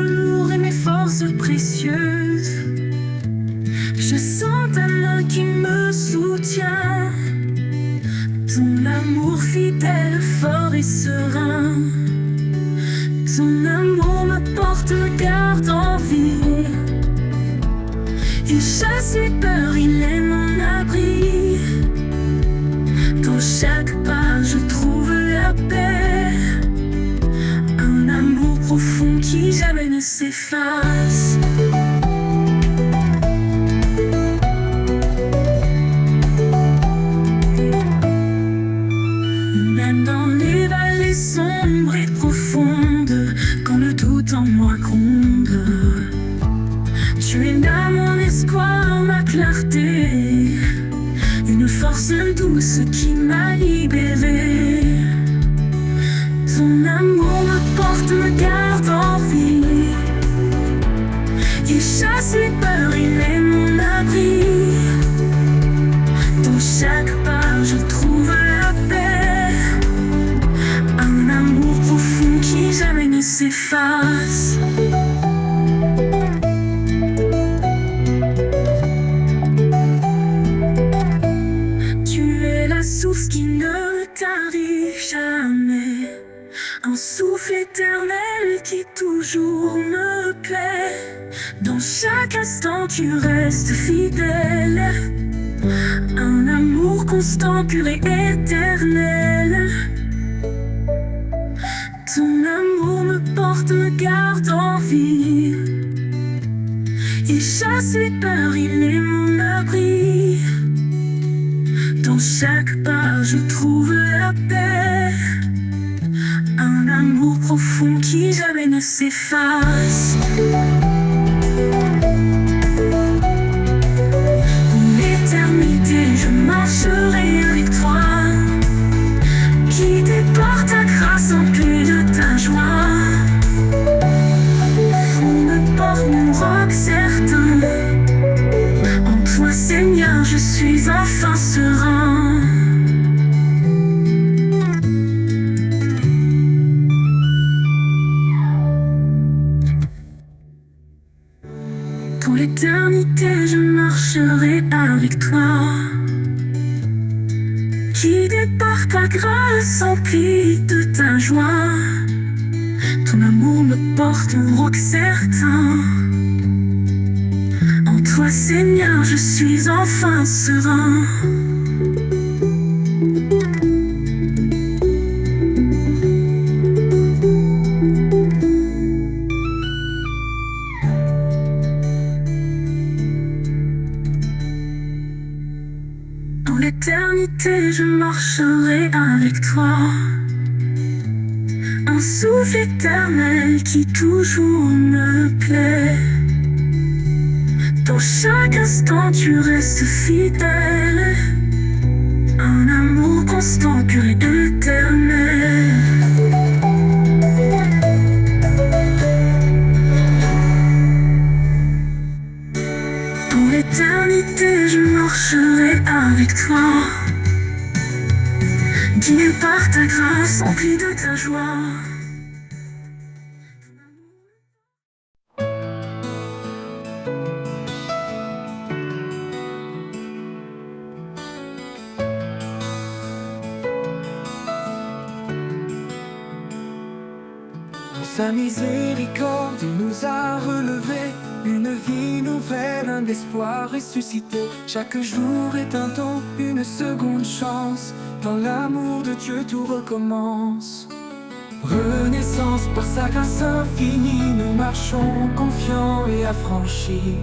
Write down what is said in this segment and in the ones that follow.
lourd et mes forces précieuses. Je sens ta main qui me soutient, ton amour fidèle, fort et serein. Ton amour me porte, me garde en vie. Il chasse les peurs, il est mon abri. Dans chaque pas je trouve la paix, un amour profond qui jamais ne s'efface. Même dans les vallées sombres et profondes, quand le doute en moi gronde, tu es là mon espoir, ma clarté, une force douce qui m'a libéré. Ton amour me porte, me garde en vie. Il chasse les peurs, il est mon abri. Dans chaque pas je trouve la paix, un amour profond qui jamais ne s'efface. Source qui ne tarit jamais, un souffle éternel qui toujours me plaît. Dans chaque instant tu restes fidèle, un amour constant, pur et éternel. Ton amour me porte, me garde en vie. Il chasse les peurs, il est mon abri. Dans chaque pas je trouve la paix, un amour profond qui jamais ne s'efface. Pour l'éternité je marcherai avec toi, guidé par ta grâce, empli de ta joie. On me porte mon roc certain, en toi Seigneur je suis enfin serein. Pour l'éternité je marcherai avec toi, guidé par ta grâce, empli de ta joie. Ton amour me porte un roc certain, en toi Seigneur je suis enfin serein. Dans l'éternité je marcherai avec toi, un souffle éternel qui toujours me plaît. Dans chaque instant tu restes fidèle, un amour constant, pur et éternel. Pour l'éternité je marcherai avec toi, guidé par ta grâce, empli de ta joie. Sa miséricorde, il nous a relevés, une vie nouvelle, un espoir ressuscité. Chaque jour est un don, une seconde chance. Dans l'amour de Dieu tout recommence. Renaissance par sa grâce infinie, nous marchons confiants et affranchis.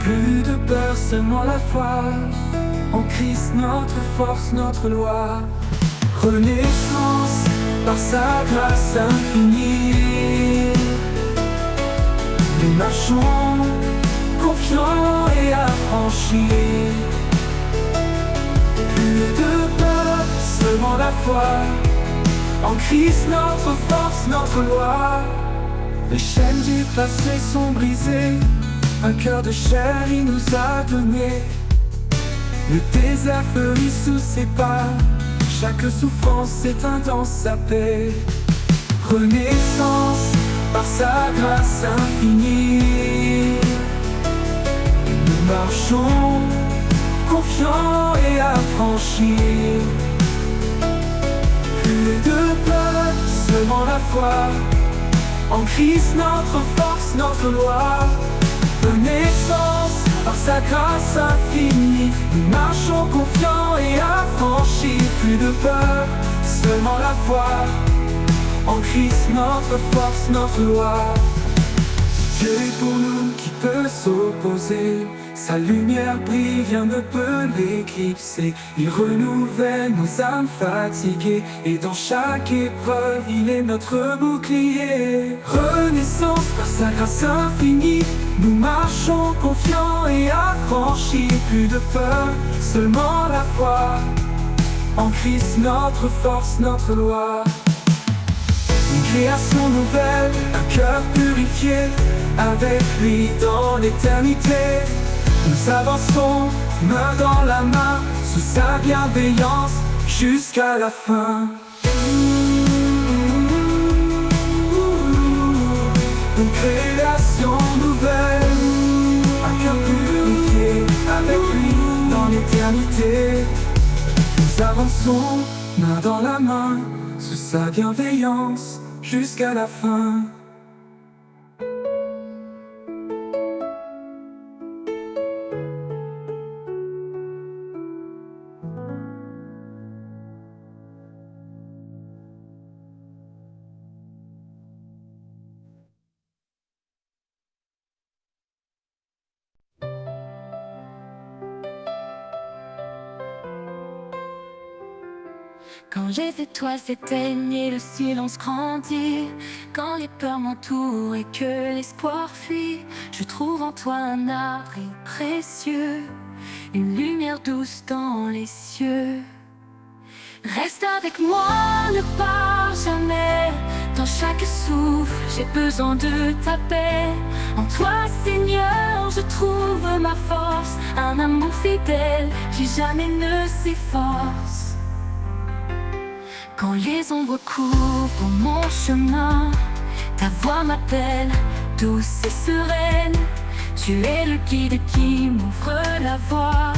Plus de peur, seulement la foi, en Christ notre force, notre loi. Renaissance par sa grâce infinie, nous marchons confiants et affranchis. Plus de peur, seulement la foi, en Christ notre force, notre loi. Les chaînes du passé sont brisées, un cœur de chair il nous a donné. Le désert fleurit sous ses pas, chaque souffrance s'éteint dans sa paix. Renaissance par sa grâce infinie. Nous marchons confiants et affranchis. Plus de peur, seulement la foi en Christ, notre force, notre loi. Renaissance par sa grâce infinie. Nous marchons confiants et affranchis. Plus de peur, seulement la foi en Christ, notre force, notre loi. Dieu est pour nous, qui peut s'opposer? Sa lumière brille, rien ne peut l'éclipser. Il renouvelle nos âmes fatiguées, et dans chaque épreuve, il est notre bouclier. Renaissance par sa grâce infinie. Nous marchons confiants et affranchis. Plus de peur, seulement la foi en Christ, notre force, notre loi. Une création nouvelle, un cœur purifié, avec lui dans l'éternité. Nous avançons, main dans la main, sous sa bienveillance, jusqu'à la fin. Une création nouvelle, un cœur purifié, avec lui dans l'éternité. Nous avançons, main dans la main, sous sa bienveillance, jusqu'à la fin. Quand les étoiles s'éteignent et le silence grandit, quand les peurs m'entourent et que l'espoir fuit, je trouve en toi un abri précieux, une lumière douce dans les cieux. Reste avec moi, ne pars jamais. Dans chaque souffle, j'ai besoin de ta paix. En toi, Seigneur, je trouve ma force, un amour fidèle qui jamais ne s'efface. Quand les ombres couvrent mon chemin, ta voix m'appelle, douce et sereine. Tu es le guide qui m'ouvre la voie,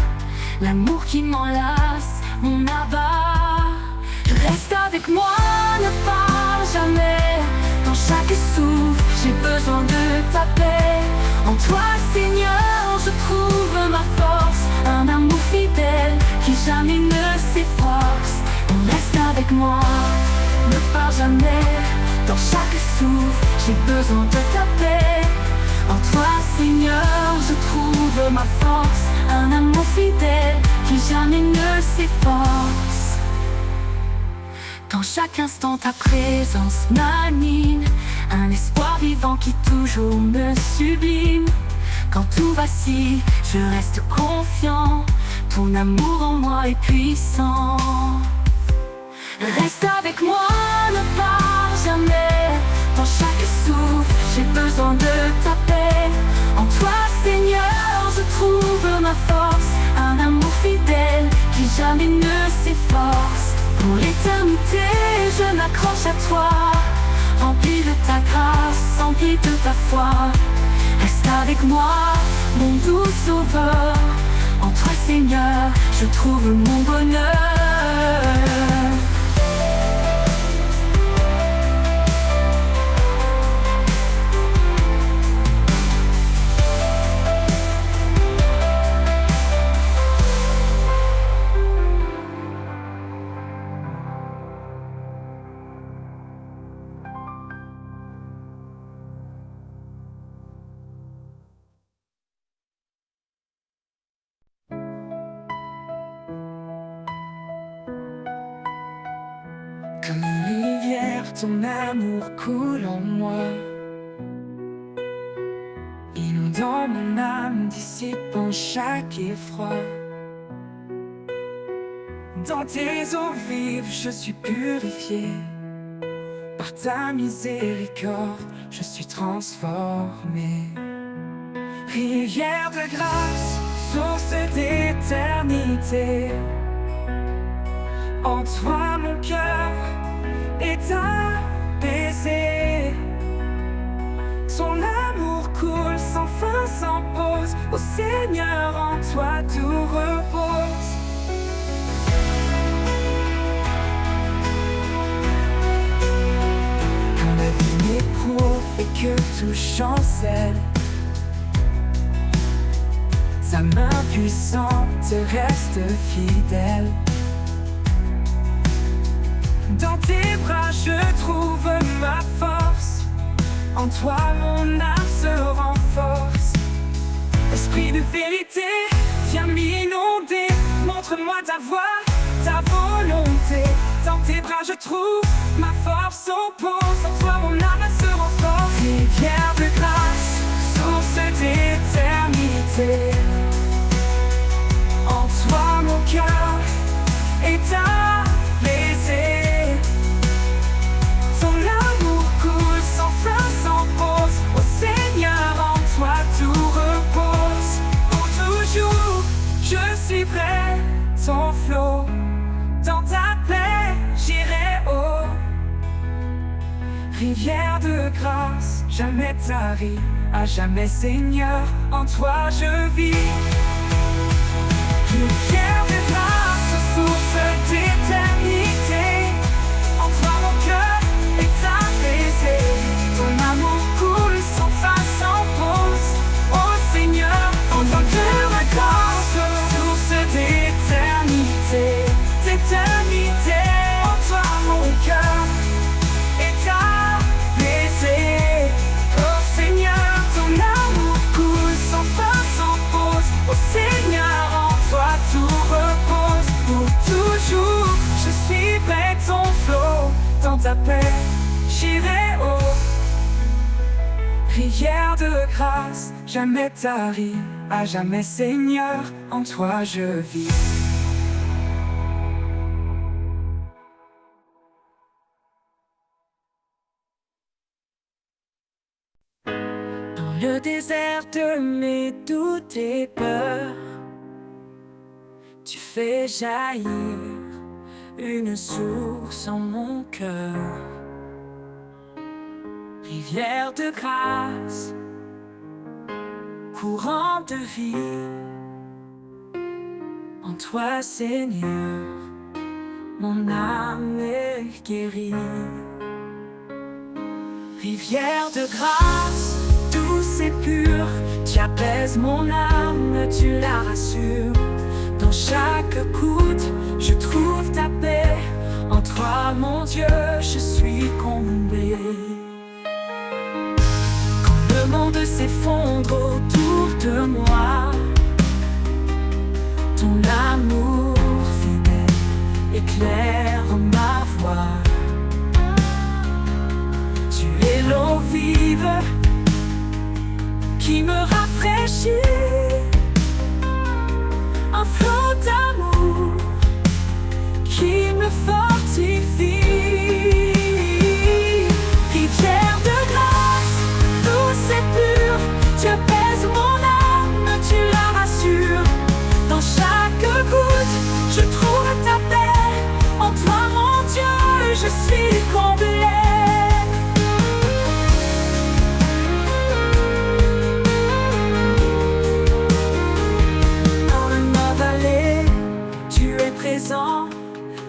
l'amour qui m'enlace, mon abat. Reste avec moi, ne pars jamais. Dans chaque souffle, j'ai besoin de ta paix. En toi, Seigneur, je trouve ma force, un amour fidèle qui jamais ne s'efface. Reste avec moi, ne pars jamais. Dans chaque souffle, j'ai besoin de ta paix. En toi, Seigneur, je trouve ma force, un amour fidèle qui jamais ne s'efface. Dans chaque instant, ta présence m'anime, un espoir vivant qui toujours me sublime. Quand tout vacille, je reste confiant, ton amour en moi est puissant. Reste avec moi, ne pars jamais. Dans chaque souffle, j'ai besoin de ta paix. En toi, Seigneur, je trouve ma force, un amour fidèle qui jamais ne s'efface. Pour l'éternité, je m'accroche à toi, rempli de ta grâce, rempli de ta foi. Reste avec moi, mon doux sauveur. En toi, Seigneur, je trouve mon bonheur. Comme une rivière, ton amour coule en moi, inondant mon âme, dissipant chaque effroi. Dans tes eaux vives, je suis purifié. Par ta miséricorde, je suis transformé. Rivière de grâce, source d'éternité. En toi mon cœur est apaisé. Son amour coule sans fin, sans pause. Ô Seigneur, en toi tout repose. Quand la vie m'éprouve et que tout chancelle, sa main puissante reste fidèle. Dans tes bras je trouve ma force. En toi mon âme se renforce. Esprit de vérité, viens m'inonder. Montre-moi ta voix, ta volonté. Dans tes bras je trouve ma force au pose. En toi mon âme se renforce. Rivière de grâce, source d'éternité. En toi mon cœur est apaisé. Ton amour coule sans fin, sans pause. Ô Seigneur, en toi tout repose. Pour toujours, je suivrai ton flot. Dans ta paix, j'irai haut. Rivière de grâce, jamais tarie, à jamais Seigneur, en toi je vis. Rivière de grâce, source d'éternité. En toi mon cœur est apaisé. Ton amour coule sans fin, sans pause. Ô Seigneur, en toi de grâce, source d'éternité. D'éternité. En toi mon cœur est apaisé. Ô Seigneur, ton amour coule sans fin, sans pause. Ô Seigneur, en toi tout repose. Pour toujours, je suivrai ton flot. Dans ta paix, j'irai haut. Rivière de grâce, jamais tarie, à jamais Seigneur, en toi je vis. Dans le désert de mes doutes et peurs, tu fais jaillir une source en mon cœur. Rivière de grâce, courant de vie. En toi Seigneur, mon âme est guérie. Rivière de grâce, douce et pure, tu apaises mon âme, tu la rassures. Dans chaque goutte, je trouve ta paix. En toi, mon Dieu, je suis comblé. Quand le monde s'effondre autour de moi, ton amour fidèle éclaire ma voie. Tu es l'eau vive qui me rafraîchit. Un flot d'amour qui me fortifie. Rivière de grâce, douce et pure, tu apaises mon âme, tu la rassures. Dans chaque goutte, je trouve ta paix. En toi, mon Dieu, je suis comblé.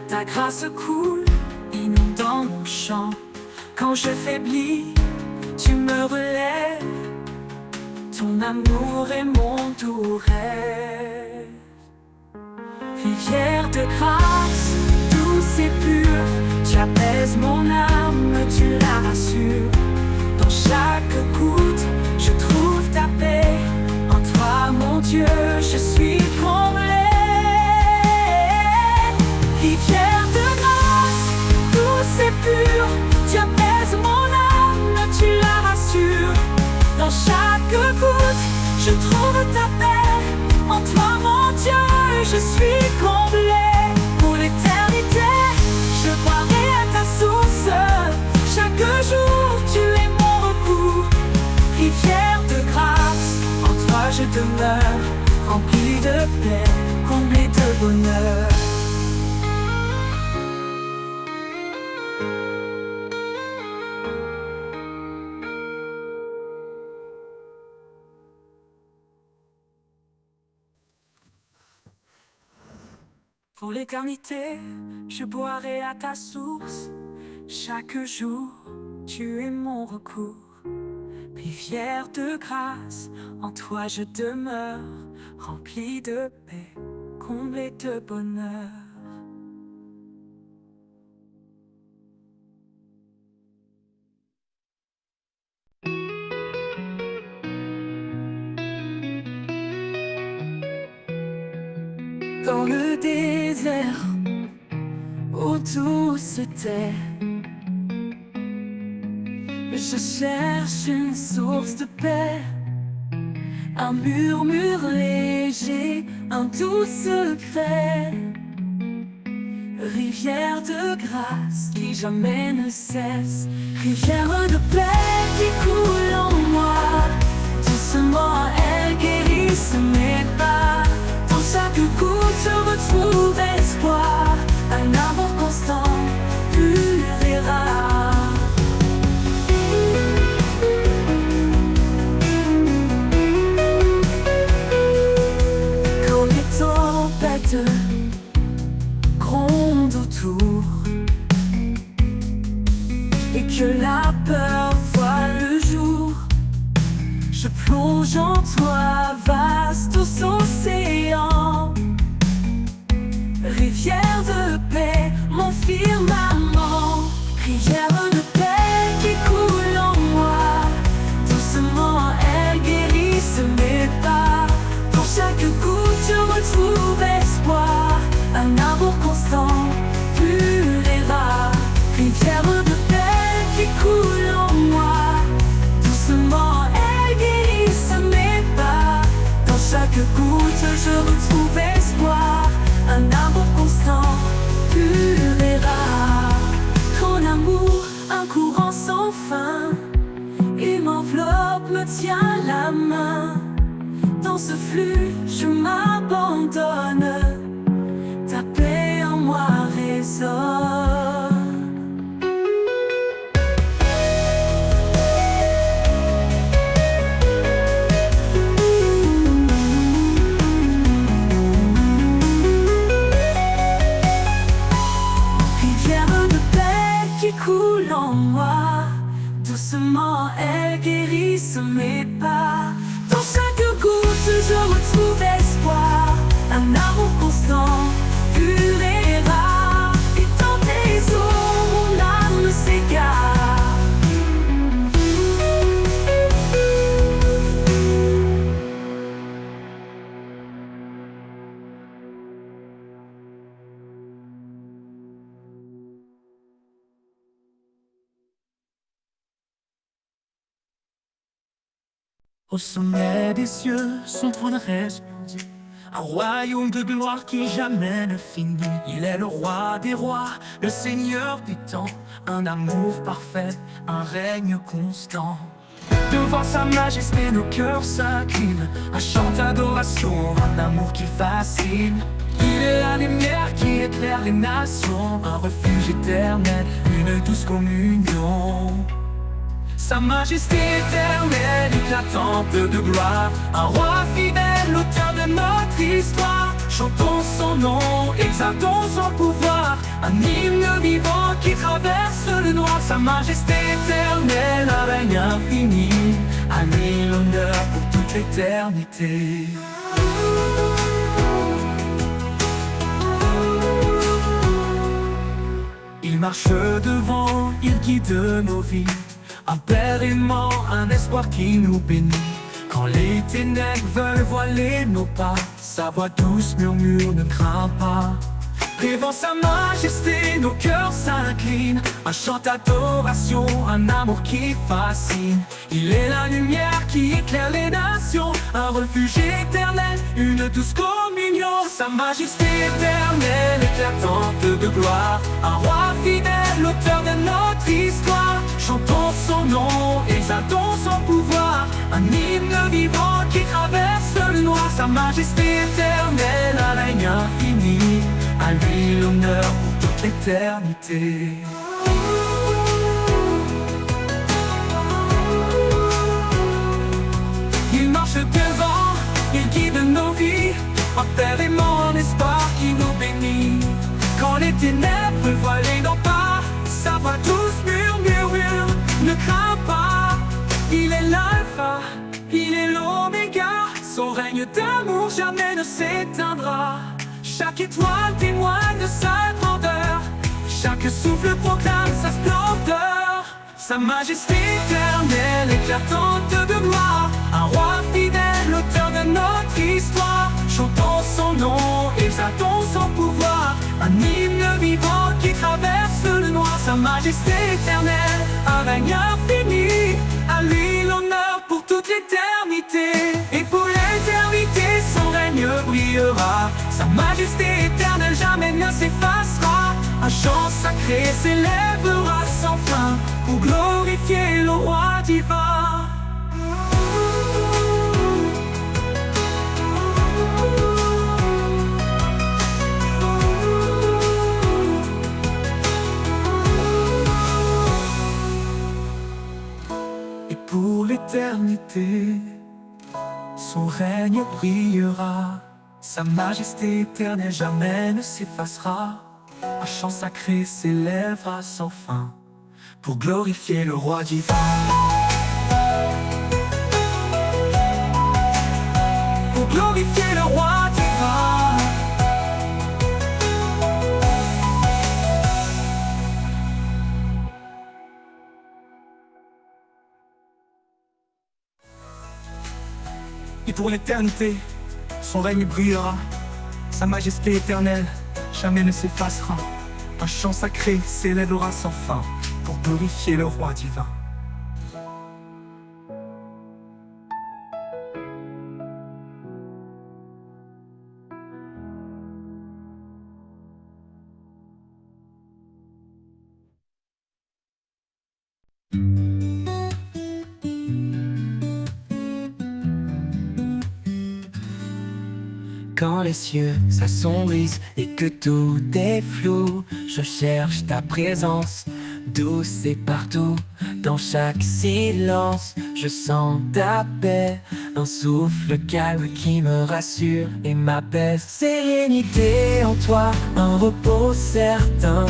Ta grâce coule, inondant mon champ. Quand je faiblis, tu me relèves. Ton amour est mon doux rêve. Rivière de grâce, douce et pure, tu apaises mon âme, tu la rassures. Dans chaque goutte, je trouve ta paix. En toi, mon Dieu, je suis comblé. Rivière de grâce, douce et pure, tu apaises mon âme, tu la rassures. Dans chaque goutte, je trouve ta paix. En toi, mon Dieu, je suis comblé. Pour l'éternité, je boirai à ta source. Chaque jour, tu es mon recours. Rivière de grâce, en toi je demeure, rempli de paix, comblé de bonheur. Pour l'éternité, je boirai à ta source. Chaque jour, tu es mon recours. Rivière de grâce, en toi je demeure, rempli de paix, comblé de bonheur. Dans le désert, où tout se tait, je cherche une source de paix, un murmure léger, un doux secret. Rivière de grâce qui jamais ne cesse, rivière de paix qui coule en moi. Doucement elle guérisse mes pas. Dans chaque goutte je retrouve espoir, un amour constant, pur et rare. Quand les tempêtes gronde autour et que la peur voit le jour, je plonge en toi, vaste océan. Rivière de paix, mon firmament. Rivière de paix qui coule en moi. Doucement elle guérisse mes pas. Dans chaque goutte je retrouve espoir, un amour constant, pur et rare. Rivière de paix qui coule en moi. Doucement elle guérisse mes pas. Dans chaque goutte je retrouve espoir, un amour constant, pur et rare. Ton amour, un courant sans fin, il m'enveloppe, me tient la main. Dans ce flux je m'abandonne, ta paix en moi résonne. Rivière de paix qui coule en moi. Doucement elle guérisse mes pas. Dans chaque goutte je retrouve espoir, un amour constant, pur et rare. Et dans tes eaux mon âme s'égare. Au sommet des cieux, son trône reste, un royaume de gloire qui jamais ne finit. Il est le roi des rois, le seigneur du temps, un amour parfait, un règne constant. Devant sa majesté, nos cœurs s'inclinent, un chant d'adoration, un amour qui fascine. Il est la lumière qui éclaire les nations, un refuge éternel, une douce communion. Sa majesté éternelle, éclatante de gloire, un roi fidèle, l'auteur de notre histoire. Chantons son nom, exaltons son pouvoir, un hymne vivant qui traverse le noir. Sa majesté éternelle, un règne infini, à lui l'honneur pour toute l'éternité. Il marche devant, il guide nos vies, un père aimant, un espoir qui nous bénit. Quand les ténèbres veulent voiler nos pas, sa voix douce murmure, ne crains pas. Devant sa majesté, nos cœurs s'inclinent, un chant d'adoration, un amour qui fascine. Il est la lumière qui éclaire les nations, un refuge éternel, une douce communion. Sa majesté éternelle, éclatante de gloire, un roi fidèle, l'auteur de notre histoire. Chantons son nom, exaltons son pouvoir, un hymne vivant qui traverse le noir. Sa majesté éternelle, un règne infini, à lui l'honneur pour toute l'éternité. Il marche devant, il guide nos vies, un père aimant, un espoir qui nous bénit. ténèbres voilées n'ont pas sa voix douce murmure. Ne crains pas, il est l'alpha, il est l'oméga. Son règne d'amour jamais ne s'éteindra. Chaque étoile témoigne de sa grandeur. Chaque souffle proclame sa splendeur. Sa majesté éternelle, éclatante de gloire. Un roi fidèle, l'auteur de notre histoire. Chantons son nom, exaltons son pouvoir. Un hymne vivant qui traverse le noir. Sa majesté éternelle, un règne infini. À lui l'honneur pour toute l'éternité. Et pour l'éternité, son règne brillera. Sa majesté éternelle jamais ne s'effacera. Un chant sacré s'élèvera sans fin pour glorifier le roi divin. Et pour l'éternité, son règne brillera. Sa majesté éternelle jamais ne s'effacera. Un chant sacré s'élèvera sans fin pour glorifier le roi divin. Pour glorifier le roi divin. Et pour l'éternité, son règne brillera. Sa majesté éternelle jamais ne s'effacera. Un chant sacré s'élèvera sans fin pour glorifier le roi divin. Quand les cieux s'assombrissent et que tout est flou, je cherche ta présence, douce et partout. Dans chaque silence, je sens ta paix, un souffle calme qui me rassure et m'apaise. Sérénité en toi, un repos certain.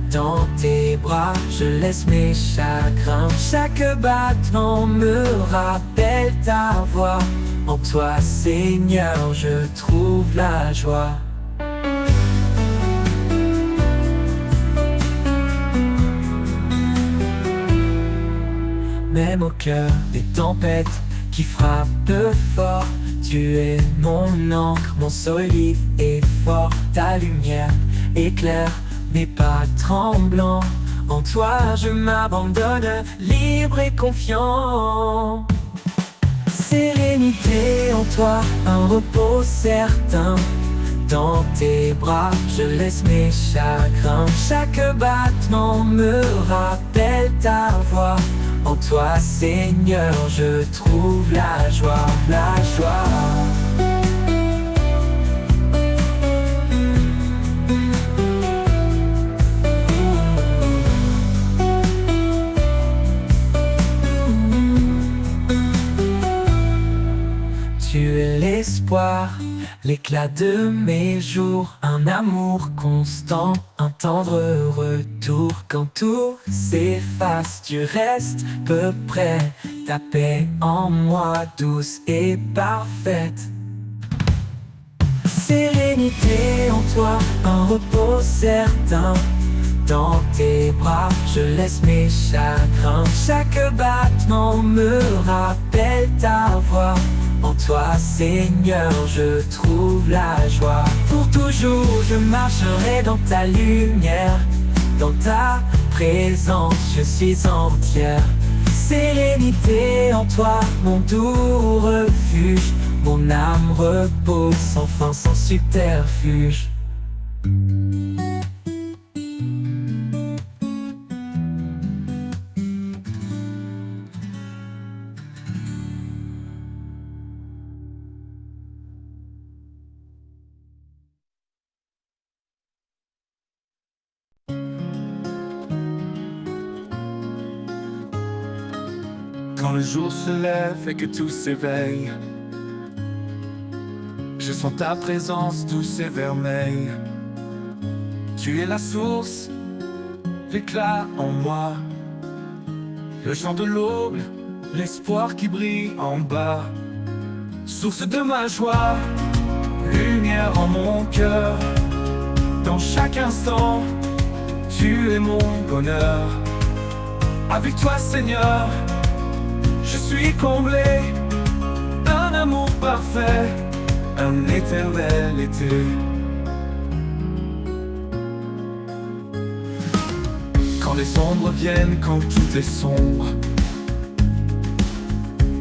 Dans tes bras, je laisse mes chagrins. Chaque battement me rappelle ta voix. En toi, Seigneur, je trouve la joie. Même au cœur des tempêtes qui frappent fort, tu es mon encre, mon solide et fort. Ta lumière éclaire mes pas tremblants. En toi, je m'abandonne, libre et confiant. Sérénité en toi, un repos certain. Dans tes bras, je laisse mes chagrins. Chaque battement me rappelle ta voix. En toi, Seigneur, je trouve la joie, la joie. Tu es l'espoir, l'éclat de mes jours, un amour constant, un tendre retour. Quand tout s'efface, tu restes peu près, ta paix en moi douce et parfaite. Sérénité en toi, un repos certain. Dans tes bras, je laisse mes chagrins. Chaque battement me rappelle ta voix. En toi, Seigneur, je trouve la joie. Pour toujours, je marcherai dans ta lumière. Dans ta présence, je suis entière. Sérénité en toi, mon doux refuge. Mon âme repose sans fin, sans subterfuge. Quand le jour se lève et que tout s'éveille, je sens ta présence douce et vermeille. Tu es la source, l'éclat en moi, le chant de l'aube, l'espoir qui brille en bas. Source de ma joie, lumière en mon cœur. Dans chaque instant, tu es mon bonheur. Avec toi Seigneur, je suis comblé. Un amour parfait, un éternel été. Quand les ombres viennent, quand tout est sombre,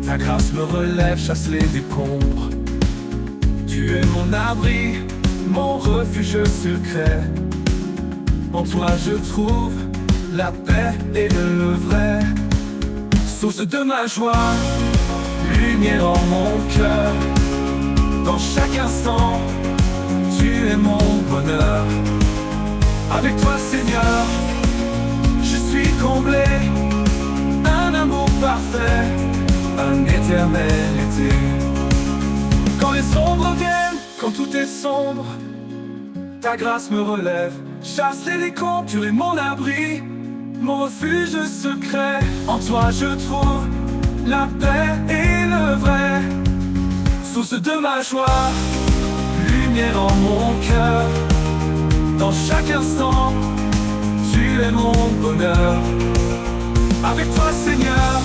ta grâce me relève, chasse les décombres. Tu es mon abri, mon refuge secret. En toi je trouve la paix et le vrai. Source de ma joie, lumière en mon cœur. Dans chaque instant, tu es mon bonheur. Avec toi Seigneur, je suis comblé. Un amour parfait, un éternel été. Quand les ombres viennent, quand tout est sombre, ta grâce me relève, chasse les décombres. Tu es mon abri, mon refuge secret. En toi je trouve la paix et le vrai. Source de ma joie, lumière en mon cœur. Dans chaque instant, tu es mon bonheur. Avec toi Seigneur,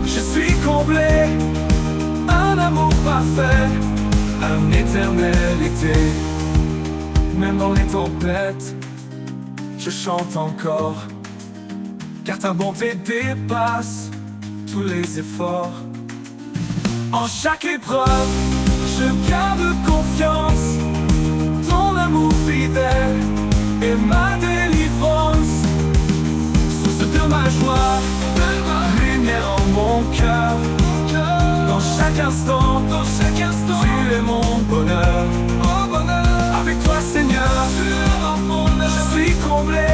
je suis comblé. Un amour parfait, un éternel été. Même dans les tempêtes, je chante encore, car ta bonté dépasse tous les efforts. En chaque épreuve, je garde confiance. Ton amour fidèle est ma délivrance. Source de ma joie, lumière en mon cœur. Dans chaque instant, tu es mon bonheur. Avec toi Seigneur, je suis comblé.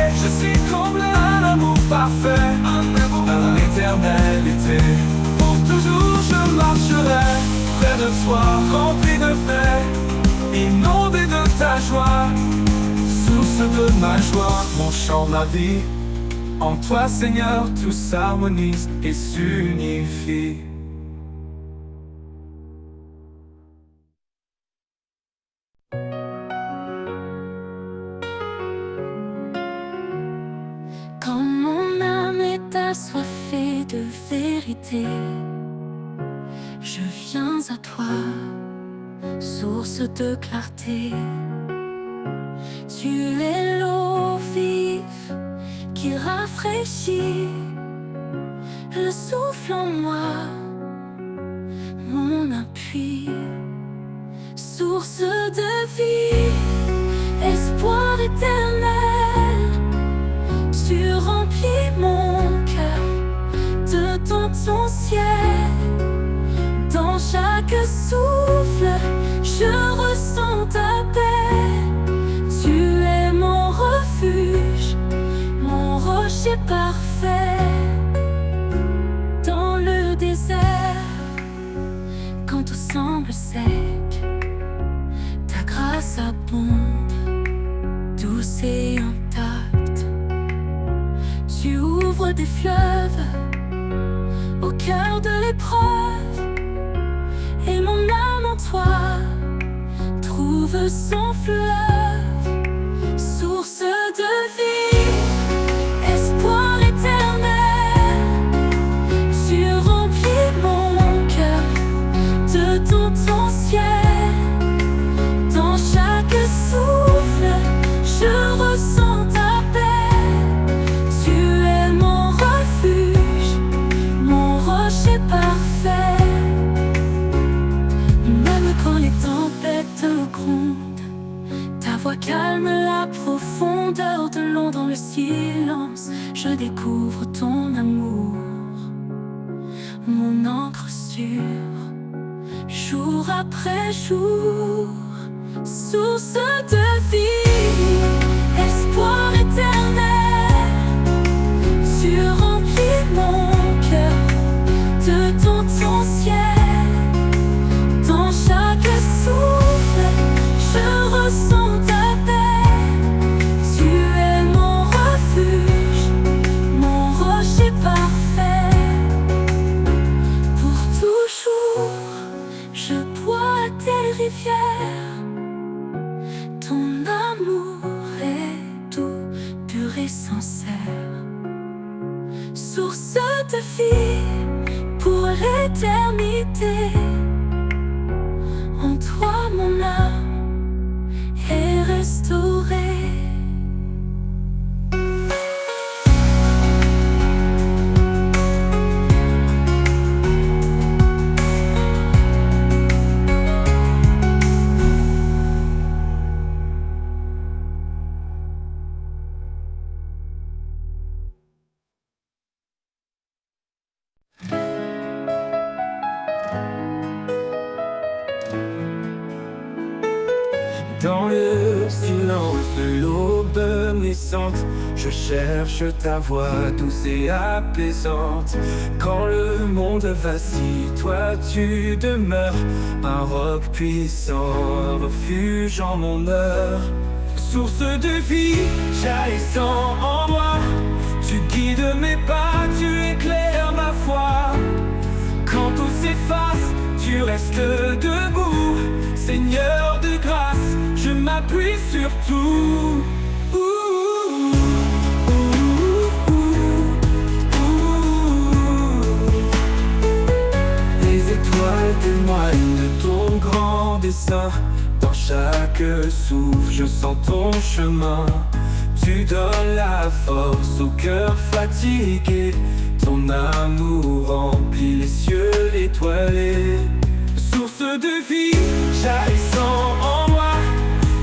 Un amour parfait, un éternel été. Pour toujours je marcherai près de toi, rempli de paix, inondé de ta joie. Source de ma joie, mon chant, ma vie. En toi Seigneur, tout s'harmonise et s'unifie. Quand mon âme est assoiffée de vérité, je viens à toi, source de clarté. Tu es l'eau vive qui rafraîchit, le souffle en moi, mon appui. Source de vie, espoir éternel. Tu remplis mon cœur de ton ciel. Dans chaque souffle, je ressens ta paix. Tu es mon refuge, mon rocher parfait. Dans le désert, quand tout semble sec, ta grâce abonde, douce et intacte. Tu ouvres des fleuves au cœur de l'épreuve, et mon âme en toi trouve son fleuve. Source de vie, espoir éternel. Tu remplis mon cœur de ton ciel. Dans chaque souffle, je ressens ta paix. Tu es mon refuge, mon rocher parfait. Même quand les tempêtes grondent, ta voix calme la profondeur de l'ombre. Dans le silence, je découvre ton amour, mon encre sûre, jour après jour. Source de vie, espoir éternel. Tu remplis mon cœur de ton ciel. Dans chaque souffle, je ressens ta paix. rivière. Ton amour est doux, pur et sincère, source de vie pour l'éternité. En toi mon âme est restaurée. Dans le silence de l'aube naissante, je cherche ta voix douce et apaisante. Quand le monde vacille, toi tu demeures, un roc puissant, un refuge en mon heure. Source de vie, jaillissant en moi, tu guides mes pas, tu éclaires ma foi. Quand tout s'efface, tu restes debout, Seigneur de grâce, je m'appuie sur tout. Les étoiles témoignent de ton grand dessein. Dans chaque souffle, je sens ton chemin. Tu donnes la force au cœur fatigué. Ton amour remplit les cieux étoilés. Source de vie, jaillissant en moi,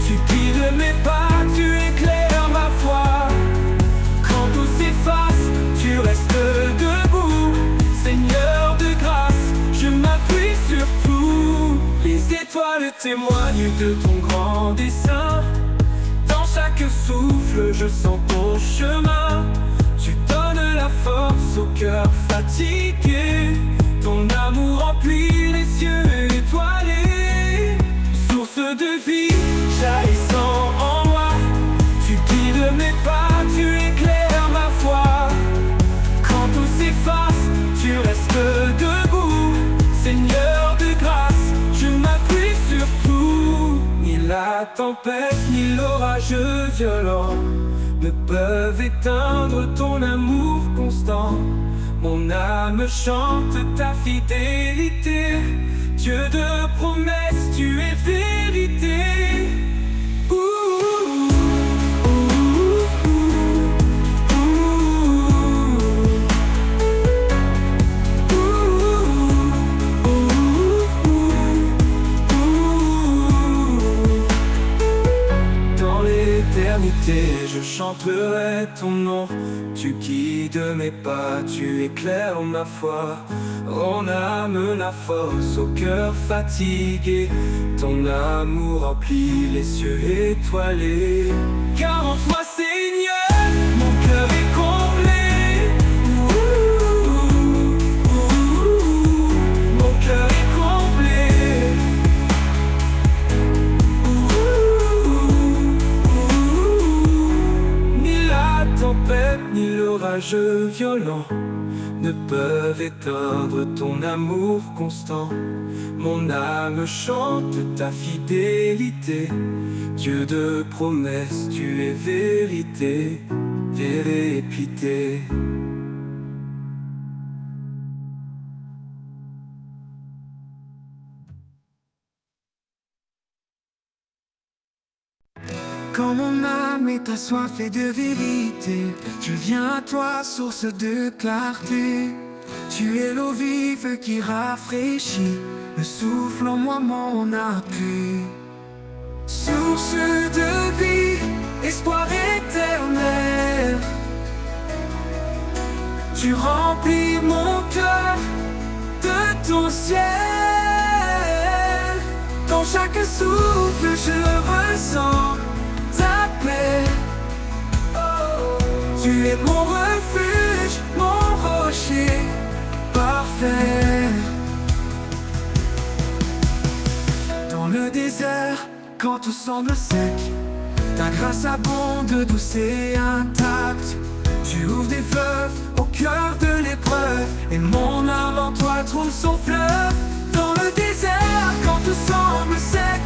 tu guides mes pas, tu éclaires ma foi. Quand tout s'efface, tu restes debout, Seigneur de grâce, je m'appuie sur tout. Les étoiles témoignent de ton grand dessein. Dans chaque souffle, je sens ton chemin. Tu donnes la force au cœur fatigué. Ton amour remplit les cieux étoilés. Source de vie, jaillissant en moi, tu guides mes pas, tu éclaires ma foi. Quand tout s'efface, tu restes debout, Seigneur de grâce, je m'appuie sur tout. Ni la tempête, ni l'orage violent ne peuvent éteindre ton amour constant. Mon âme chante ta fidélité. Dieu de promesses, tu es vérité. Dans l'éternité, je chanterai ton nom. Tu guides mes pas, tu éclaires ma foi. En âme la force au cœur fatigué. Ton amour remplit les cieux étoilés. Car en toi, Seigneur, mon cœur est comblé. Mon cœur est comblé. Ni la tempête, ni l'orage violent ne peuvent éteindre ton amour constant. Mon âme chante ta fidélité. Dieu de promesses, tu es vérité, vérité. Quand mon âme est assoiffée de vérité, je viens à toi, source de clarté. Tu es l'eau vive qui rafraîchit, le souffle en moi mon appui. Source de vie, espoir éternel, tu remplis mon cœur de ton ciel. Dans chaque souffle je ressens ta paix. Tu es mon refuge, mon rocher parfait. Dans le désert, quand tout semble sec, ta grâce abonde, douce et intacte. Tu ouvres des fleuves au cœur de l'épreuve, et mon âme en toi trouve son fleuve. Dans le désert, quand tout semble sec,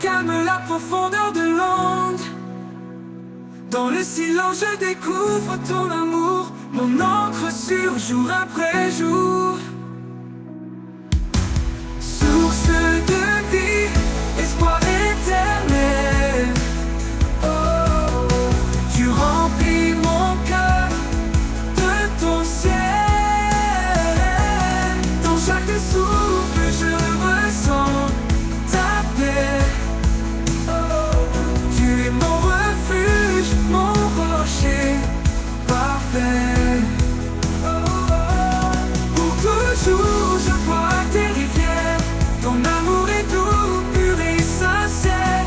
calme la profondeur de l'onde. Dans le silence je découvre ton amour, mon encre sur jour après jour. Source de vie, espoir éternel. Oh, tu remplis mon cœur de ton ciel. Dans chaque souffle je ressens ta paix. Oh, tu es mon refuge, mon rocher parfait. Pour toujours je bois tes rivières. Ton amour est doux, pur et sincère.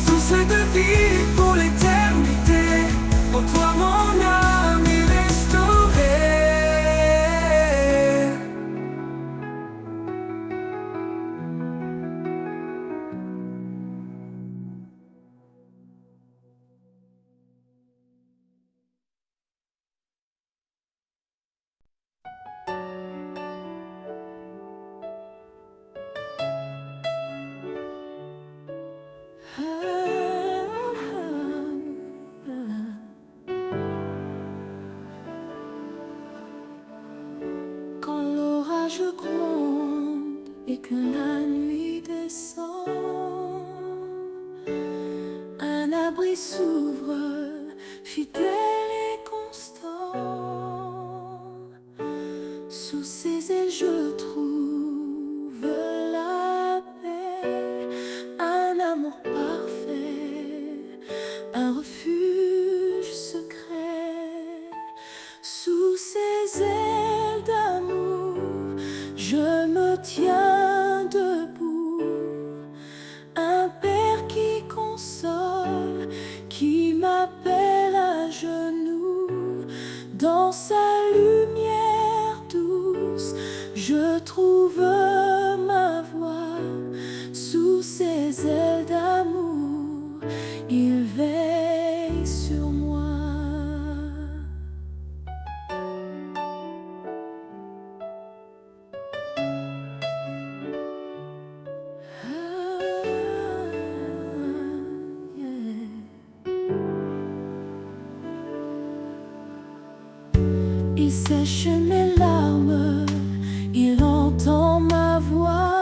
Source de vie pour l'éternité. En toi mon âme est restaurée. Quand l'orage gronde et que la nuit descend, un abri s'ouvre, fidèle et constant. Sous ses ailes je trouve la paix, un amour parfait, un refuge secret. Sous ses ailes d'amour, je me tiens debout. Un père qui console, qui m'appelle à genoux. Dans sa lumière douce, je trouve ma voie. Sous ses ailes d'amour, il veille sur moi. Il sèche mes larmes, il entend ma voix.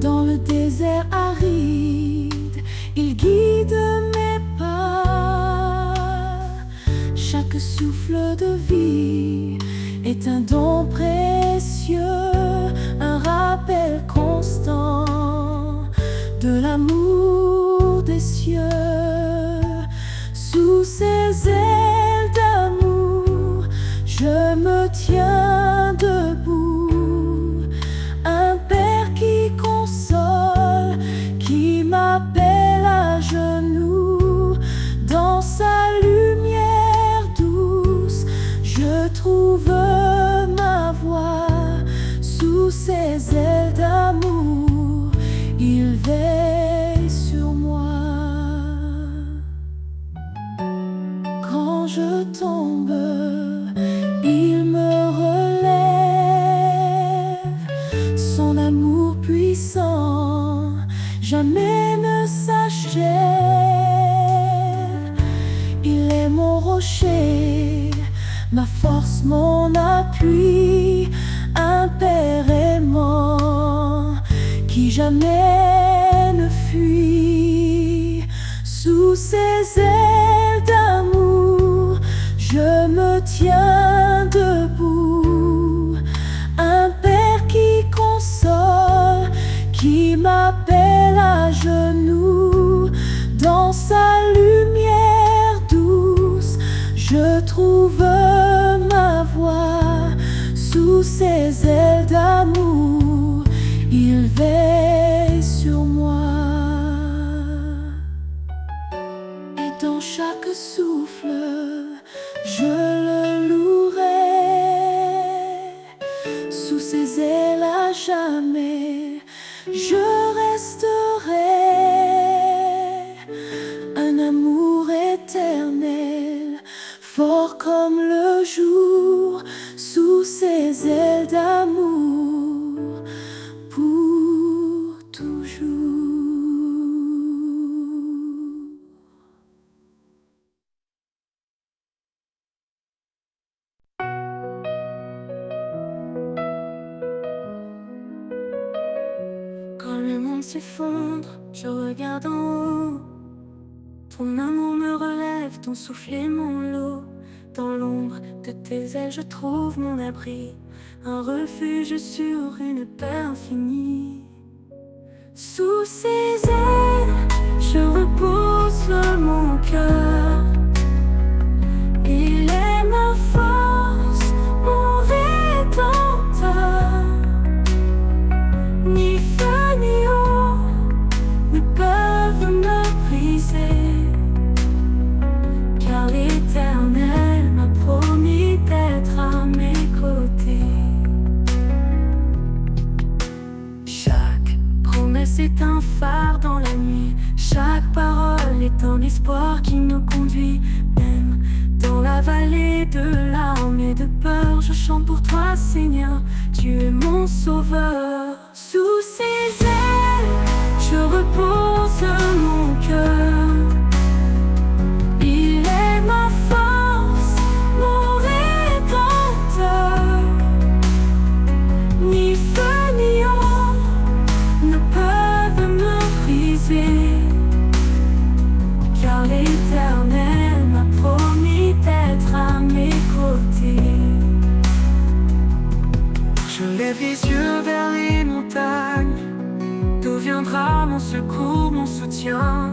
Dans le désert aride, il guide mes pas. Chaque souffle de vie est un don précieux, un rappel constant de l'amour des cieux. Sous ses ailes d'amour, je me tiens debout. Un père qui console, qui m'appelle à genoux. Dans sa lumière douce, je trouve ma voie. Sous ses ailes d'amour, il veille sur moi. Quand je tombe, il me relève. Son amour puissant jamais ne s'achève. Il est mon rocher, ma force, mon appui, un père aimant qui jamais ne fuit. Sous ses ailes d'amour, je me tiens debout. Un père qui console, qui m'appelle à genoux. Dans sa lumière douce, je trouve ma voie. Sous ses ailes d'amour, il veille sur moi. Et dans chaque souffle, je le louerai. Sous ses ailes à jamais, je resterai. Un amour éternel, fort comme le jour. Sous ses ailes d'amour, pour toujours. s'effondre, je regarde en haut. Ton amour me relève, ton souffle est mon lot. Dans l'ombre de tes ailes, je trouve mon abri, un refuge sur une paix infinie. Sous ses ailes, je repose mon cœur. Il est ma force, mon rédempteur. Ni feu ni eau ne peuvent me briser, car l'Éternel m'a promis d'être à mes côtés. Chaque promesse est un phare dans la nuit, chaque parole est un espoir qui me conduit. Même dans la vallée de larmes et de peur, je chante pour toi, Seigneur, tu es mon sauveur. Sous ses ailes, je repose mon cœur. Il est ma force, mon rédempteur. Ni feu ni eau ne peuvent me briser, car l'Éternel m'a promis d'être à mes côtés. Je lève les yeux vers les montagnes. D'où viendra mon secours, mon soutien?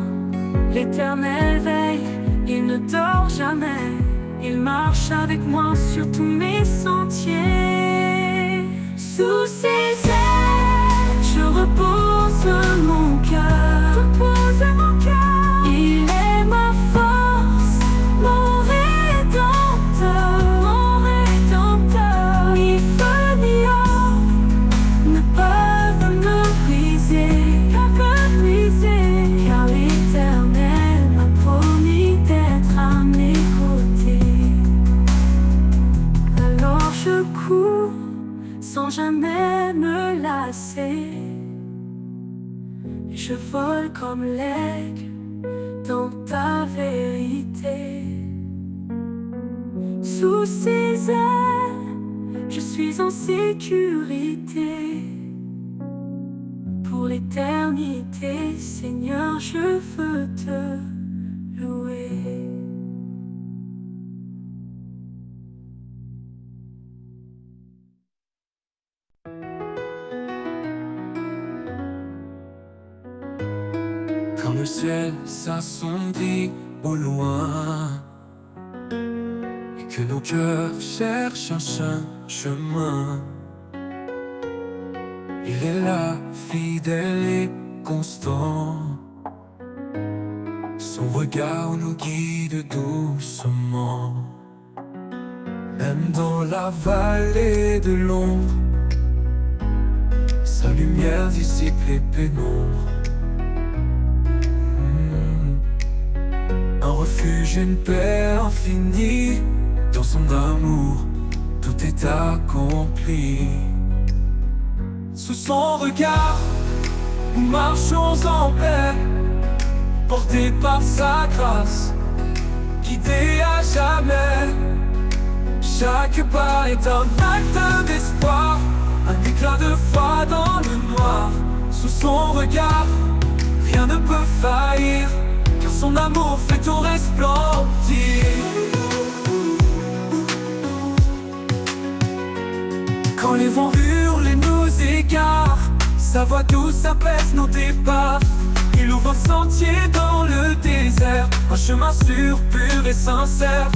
L'Éternel veille, il ne dort jamais. Il marche avec moi sur tous mes sentiers. Sous ses ailes, je repose mon cœur. Il est ma force, mon rédempteur. Ni feu ni eau ne peuvent me briser, car l'Éternel m'a promis d'être à mes côtés. Alors je cours sans jamais me lasser. Je vole comme l'aigle dans ta vérité. Sous ses ailes, je suis en sécurité. Pour l'éternité, Seigneur, je veux te louer. Quand le ciel s'assombrit au loin et que nos cœurs cherchent un chemin, il est là, fidèle et constant. Son regard nous guide doucement. Même dans la vallée de l'ombre, sa lumière dissipe les pénombres. Un refuge, une paix infinie. Dans son amour, tout est accompli. Sous son regard, nous marchons en paix, portés par sa grâce, guidés à jamais. Chaque pas est un acte d'espoir, un éclat de foi dans le noir. Sous son regard, rien ne peut faillir, car son amour fait tout resplendir. Quand les vents hurlent et nous égarent, sa voix douce apaise nos départs. Il ouvre un sentier dans le désert, un chemin sûr, pur et sincère.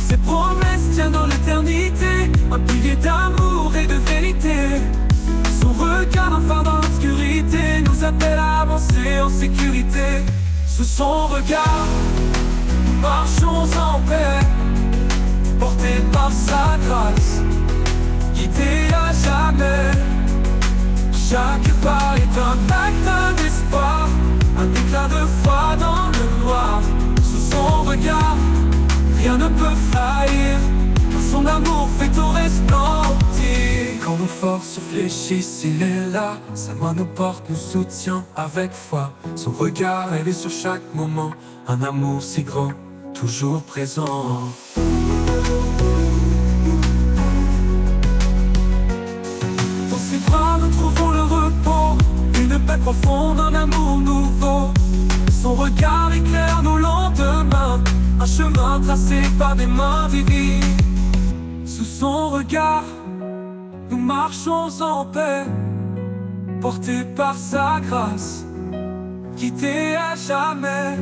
Ses promesses tiennent dans l'éternité, un pilier d'amour et de vérité. Son regard, un phare dans l'obscurité, nous appelle à avancer en sécurité. Sous son regard, nous marchons en paix, portés par sa grâce, guidés à jamais. Chaque pas est un acte d'espoir, un éclat de foi dans le noir. Sous son regard, rien ne peut faillir, car son amour fait tout resplendir. Quand nos forces fléchissent, il est là. Sa main nous porte, nous soutient avec foi. Son regard, elle est sur chaque moment. Un amour si grand, toujours présent. Dans ses bras nous trouvons le repos, une Une paix profonde, un amour nouveau. Son regard éclaire nos lendemains, un chemin tracé par des mains divines. Sous son regard, nous marchons en paix, portés par sa grâce, quittés à jamais.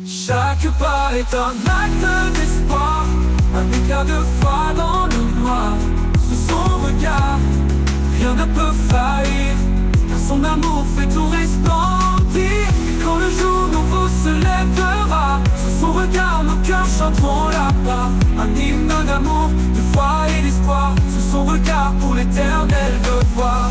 Chaque pas est un acte d'espoir, un éclat de foi dans le noir. Sous son regard, rien ne peut faillir, car son amour fait tout resplendir. Et quand le jour nouveau se lèvera, sous son regard nos cœurs chanteront là-bas. Un hymne d'amour, de foi et d'espoir, sous son regard pour l'éternel devoir.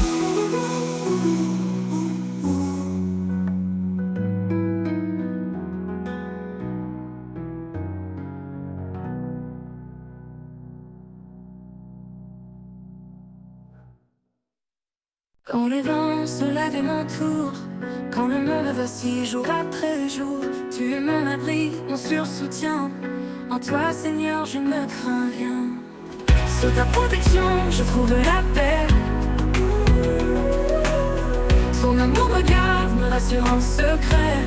Quand les vents se lèvent et m'entourent, quand le monde vacille jour après jour, tu es mon abri, mon sursoutien. En toi, Seigneur, je ne crains rien. Sous ta protection, je trouve la paix. Son amour me garde, me rassure en secret.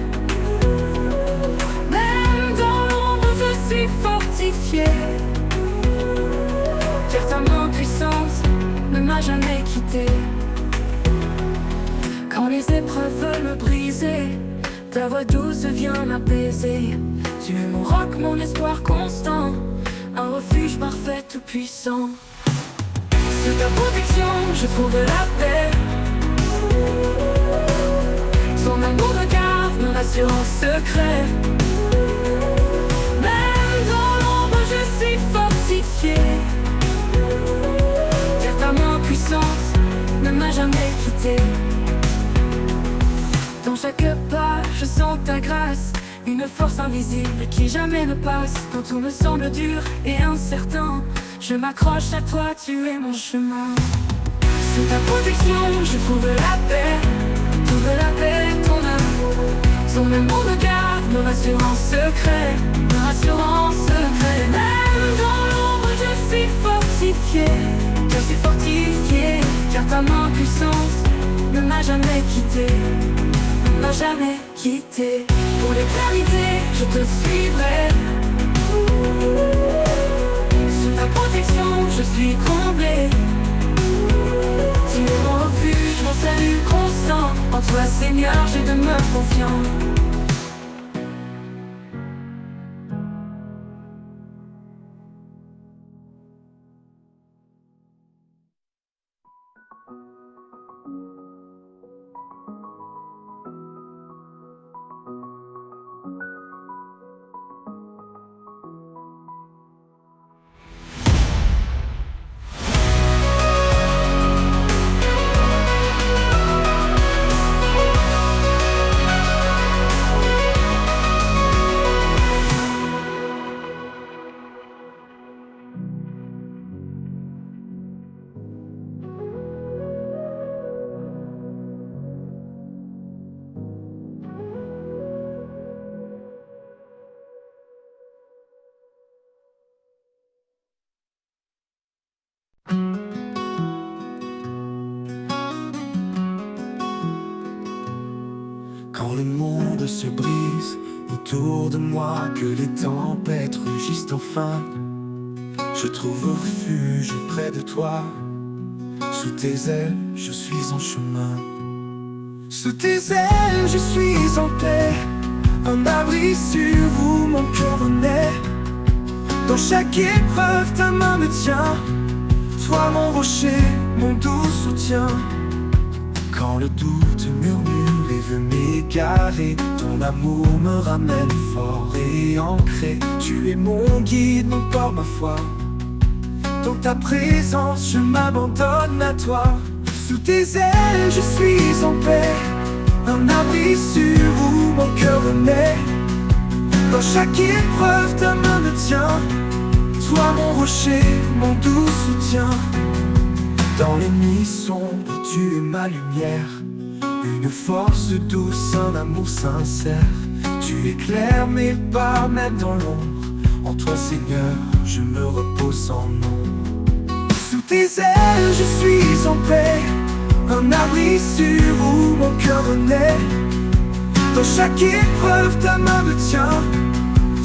Même dans l'ombre, je suis fortifié, car ta main puissante ne m'a jamais quitté. Quand les épreuves veulent me briser, ta voix douce vient m'apaiser. Tu es mon roc, mon espoir constant, un refuge parfait tout puissant. Sous ta protection, je trouve la paix. Son amour me garde, me rassure en secret. Même dans l'ombre, je suis fortifié, car ta main puissante ne m'a jamais quitté. Dans chaque pas, je sens ta grâce, une force invisible qui jamais ne passe. Quand tout me semble dur et incertain, je m'accroche à toi, tu es mon chemin. Sous ta protection, je trouve la paix, ton amour. Son amour me garde, me rassure en secret, me rassure en secret. Même dans l'ombre, je suis fortifié, car ta main puissante ne m'a jamais quitté. Ne m'a jamais quitté. Pour l'éternité, je te suivrai. Sous ta protection, je suis comblé. Tu es mon refuge, mon salut constant. En toi, Seigneur, j'ai demeure confiant. Quand le monde se brise autour de moi, que les tempêtes rugissent enfin, je trouve refuge près de toi. Sous tes ailes, je suis en chemin. Sous tes ailes, je suis en paix, un abri sûr où mon cœur renaît. Dans chaque épreuve, ta main me tient, toi mon rocher, mon doux soutien. Quand le doute murmure et veut m'égarer, ton amour me ramène fort et ancré. Tu es mon guide, mon port, ma foi. Dans ta présence, je m'abandonne à toi. Sous tes ailes, je suis en paix, un abri sûr où mon cœur renaît. Dans chaque épreuve, ta main me tient, toi mon rocher, mon doux soutien. Dans les nuits sombres, tu es ma lumière, une force douce, un amour sincère. Tu éclaires mes pas même dans l'ombre. En toi, Seigneur, je me repose sans nom. Sous tes ailes, je suis en paix, un abri sûr où mon cœur renaît. Dans chaque épreuve, ta main me tient.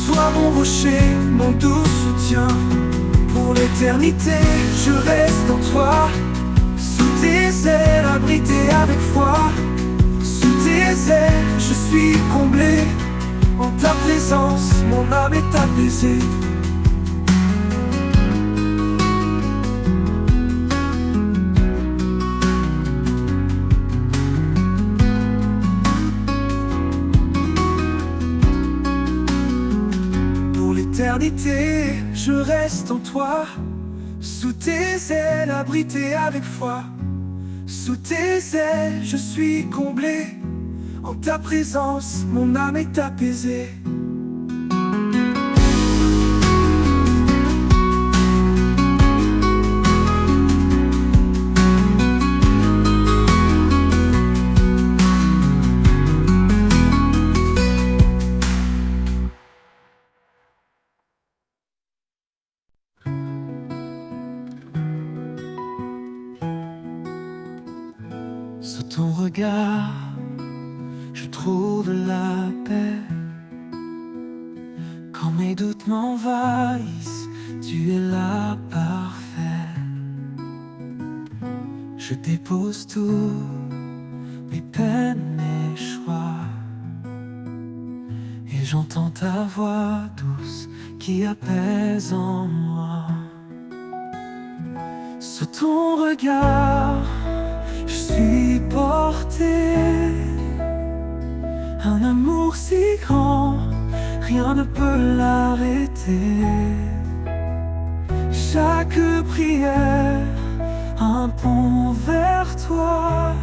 Toi mon rocher, mon doux soutien. Pour l'éternité, je reste en toi. Sous tes ailes, abrité avec foi. Sous tes ailes, je suis comblé. En ta présence, mon âme est apaisée. Pour l'éternité, je reste en toi. Sous tes ailes, abrité avec foi. Sous tes ailes, je suis comblé. En ta présence, mon âme est apaisée. Sous ton regard, je trouve la paix. Quand mes doutes m'envahissent, tu es là parfait. Je dépose tout, mes peines, mes choix. Et j'entends ta voix douce qui apaise en moi. Sous ton regard, je suis porté. Un amour si grand, rien ne peut l'arrêter. Chaque prière, un pont vers toi.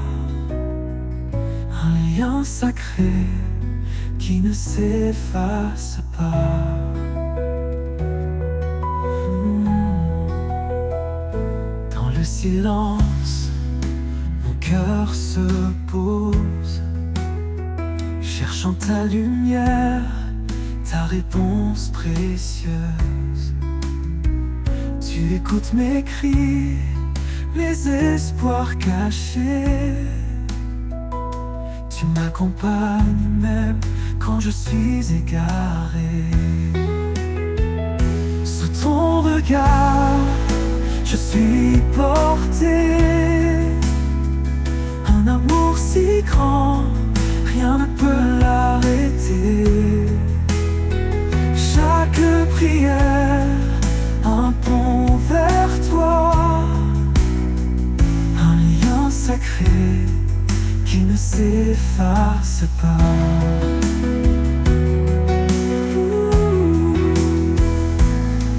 Un lien sacré qui ne s'efface pas. Dans le silence, mon cœur se pose, cherchant ta lumière, ta réponse précieuse. Tu écoutes mes cris, mes espoirs cachés. Tu m'accompagnes même quand je suis égaré. Sous ton regard, je suis porté. Un amour si grand, rien ne peut l'arrêter. Chaque prière, un pont vers toi. Un lien sacré qui ne s'efface pas.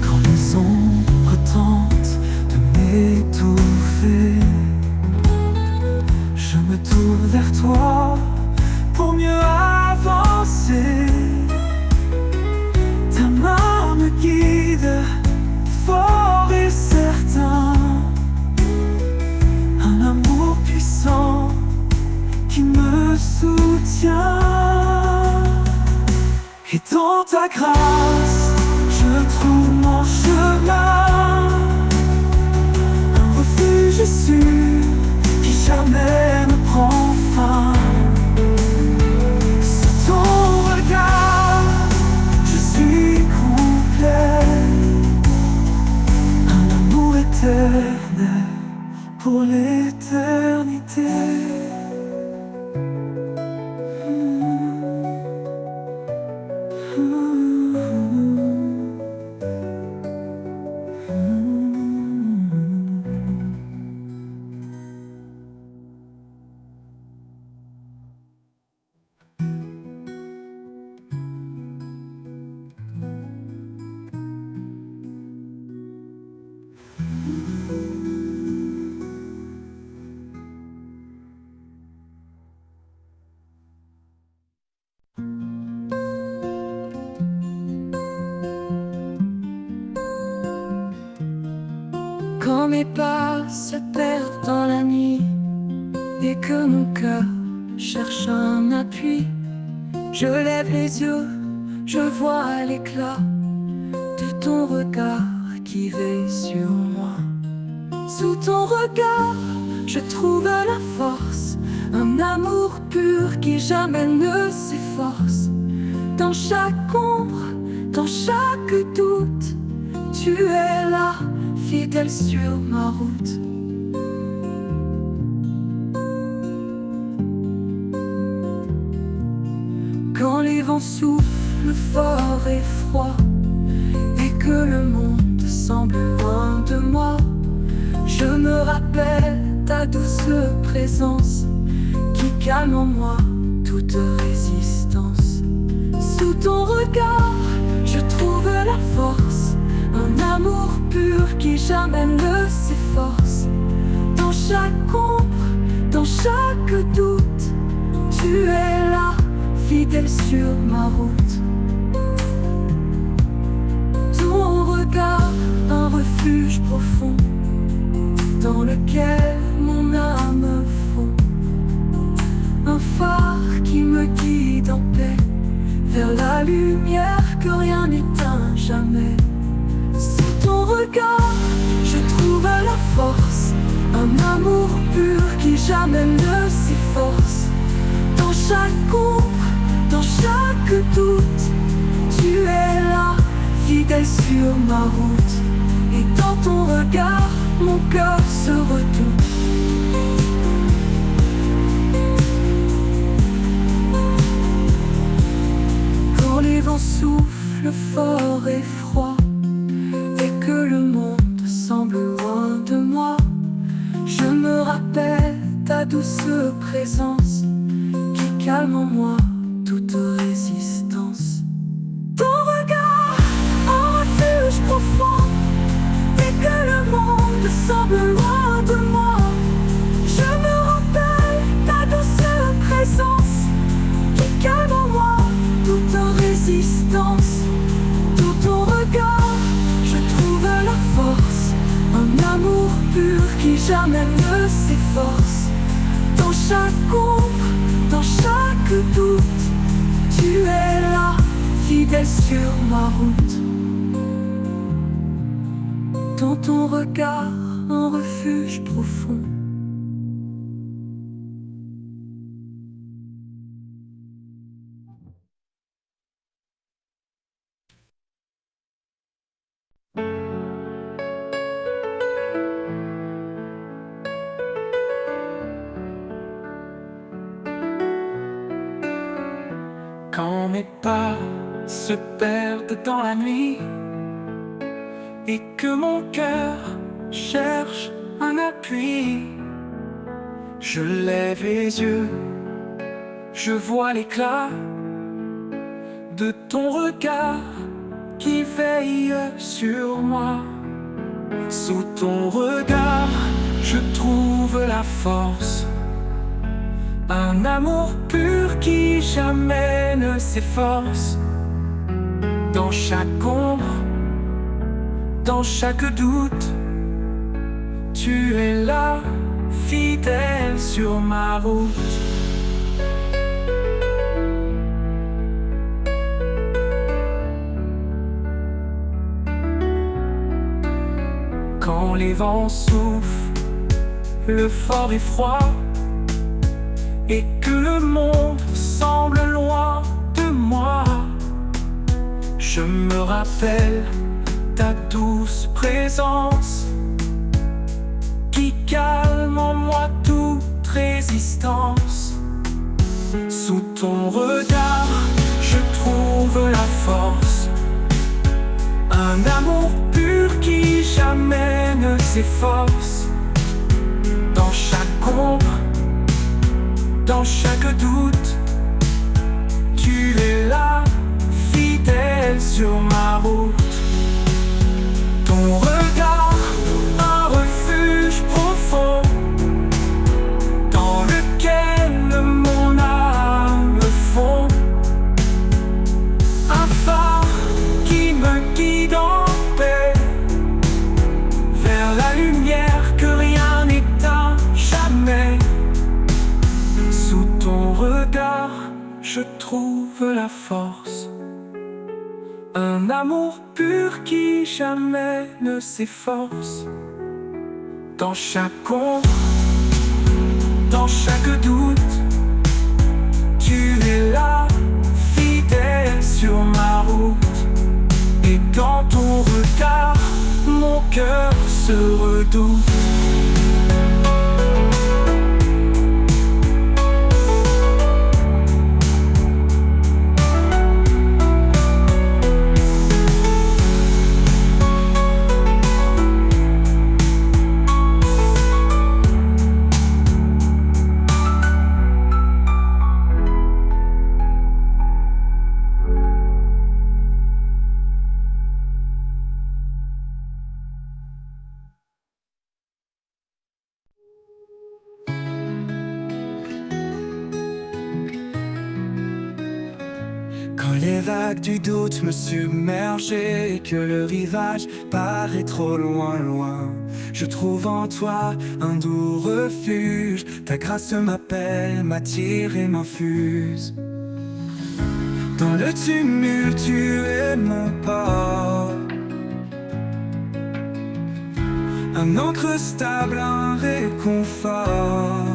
Quand les ombres tentent de m'étouffer, je me tourne vers toi pour mieux avancer. Ta main me guide, fort et certain. Un amour puissant qui me soutient. Et dans ta grâce, je trouve mon chemin. Un refuge sûr qui jamais ne prend fin. Sous ton regard, je suis complet. Un amour éternel pour l'éternité. Quand mes pas se perdent dans la nuit et que mon cœur cherche un appui, je lève les yeux, je vois l'éclat de ton regard qui veille sur moi. Sous ton regard, je trouve la force. Un amour pur qui jamais ne s'efforce. Dans chaque ombre, dans chaque doute, tu es là, fidèle sur ma route. Quand les vents soufflent fort et froid, et que le monde semble loin de moi, je me rappelle ta douce présence qui calme en moi toute résistance. Sous ton regard, je trouve la force. Un amour pur qui jamais ne s'efforce. Dans chaque ombre, dans chaque doute, tu es là, fidèle sur ma route. Ton regard, un refuge profond, dans lequel mon âme fond. Un phare qui me guide en paix, vers la lumière que rien n'éteint jamais. Sous ton regard, je trouve la force. Un amour pur qui jamais ne s'efforce. Dans chaque ombre, dans chaque doute, tu es là, fidèle sur ma route. Et dans ton regard, mon cœur se redoute. Quand les vents soufflent fort et froid, et que le monde semble loin de moi, je me rappelle ta douce présence qui calme en moi toute résistance. Ton regard, un refuge profond, et que le monde semble loin de moi, je me rappelle ta douce présence qui calme en moi toute résistance. Dans ton regard, je trouve la force. Un amour pur qui jamais ne s'efforce. Dans chaque ombre, dans chaque doute, tu es là, fidèle sur ma route. Dans ton regard, un refuge profond. Quand mes pas se perdent dans la nuit et que mon cœur cherche un appui, je lève les yeux, je vois l'éclat de ton regard qui veille sur moi. Sous ton regard, je trouve la force. Un amour pur qui jamais ne s'efforce. Dans chaque ombre, dans chaque doute, tu es là, fidèle sur ma route. Quand les vents soufflent, le fort et froid, et que le monde semble loin de moi, je me rappelle ta douce présence qui calme en moi toute résistance. Sous ton regard, je trouve la force. Un amour pur qui jamais ne s'efforce. Dans chaque ombre, dans chaque doute, tu es là, fidèle sur ma route. Ton regard, un refuge profond, dans lequel mon âme fond. Un phare qui me guide en paix, vers la lumière que rien n'éteint jamais. Sous ton regard, je trouve la force. Un amour pur qui jamais ne s'efforce. Dans chaque ombre, dans chaque doute. Tu es là, fidèle sur ma route. Et dans ton regard, mon cœur se redoute. Quand les vagues du doute me submergeaient et que le rivage paraît trop loin, loin, je trouve en toi un doux refuge. Ta grâce m'appelle, m'attire et m'infuse. Dans le tumulte, tu es mon port, un ancre stable, un réconfort.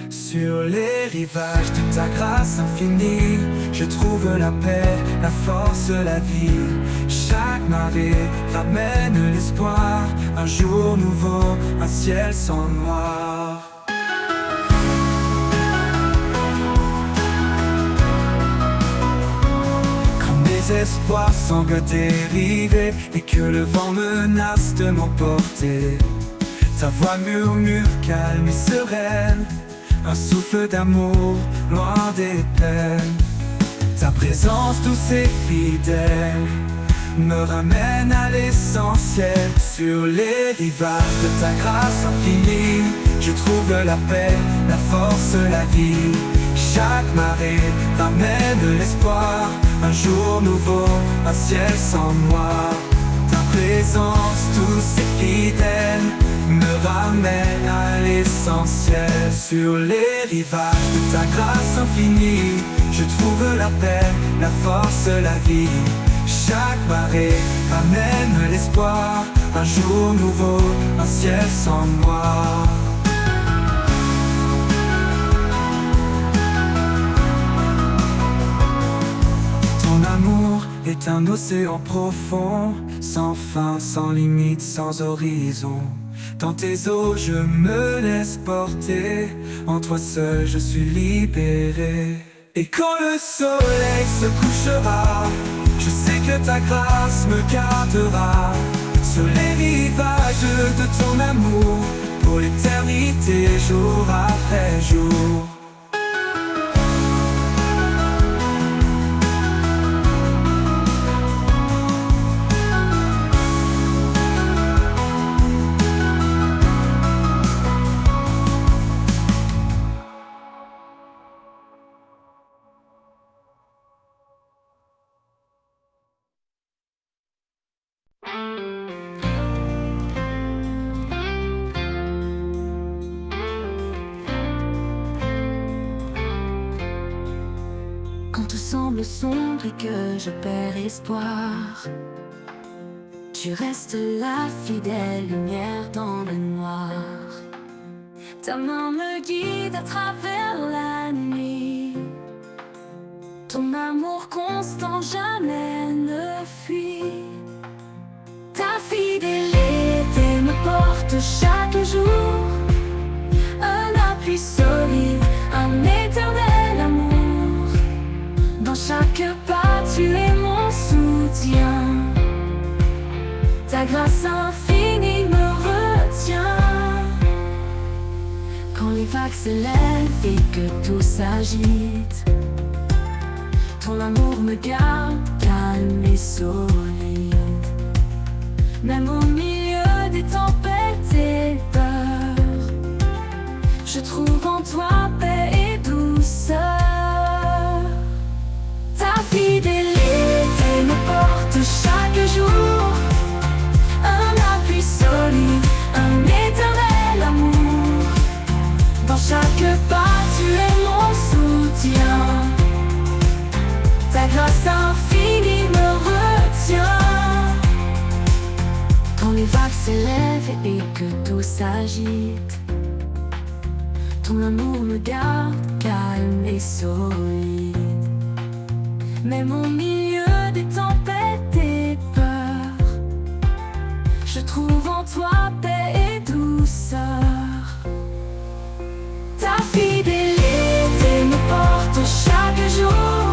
Sur les rivages de ta grâce infinie, je trouve la paix, la force, la vie. Chaque marée ramène l'espoir, un jour nouveau, un ciel sans noir. Quand mes espoirs semblent dériver et que le vent menace de m'emporter, ta voix murmure calme et sereine, un souffle d'amour, loin des peines. Ta présence douce et fidèle me ramène à l'essentiel. Sur les rivages de ta grâce infinie, je trouve la paix, la force, la vie. Chaque marée ramène l'espoir, un jour nouveau, un ciel sans noir. Ta présence douce et fidèle me ramène à l'essentiel. Sur les rivages de ta grâce infinie, je trouve la paix, la force, la vie. Chaque marée ramène l'espoir, un jour nouveau, un ciel sans noir. Ton amour est un océan profond, sans fin, sans limite, sans horizon. Dans tes eaux je me laisse porter, en toi seul je suis libéré. Et quand le soleil se couchera, je sais que ta grâce me gardera sur les rivages de ton amour, pour l'éternité, jour après jour. Quand tout semble sombre et que je perds espoir, tu restes la fidèle lumière dans le noir. Ta main me guide à travers la nuit, ton amour constant jamais ne fuit. Ta fidélité me porte chaque jour, un appui solide, un éternel amour. Dans chaque pas, tu es mon soutien. Ta grâce infinie me retient. Quand les vagues s'élèvent et que tout s'agite, ton amour me garde calme et solide. Même au milieu des tempêtes et peurs, je trouve en toi paix et douceur. Ta fidélité me porte chaque jour, un appui solide, un éternel amour. Dans chaque pas, tu es mon soutien. Ta grâce infinie me retient. Quand les vagues s'élèvent et que tout s'agite, Ton amour me garde calme et solide. Même au milieu des tempêtes et peurs, je trouve en toi paix et douceur. Ta fidélité me porte chaque jour,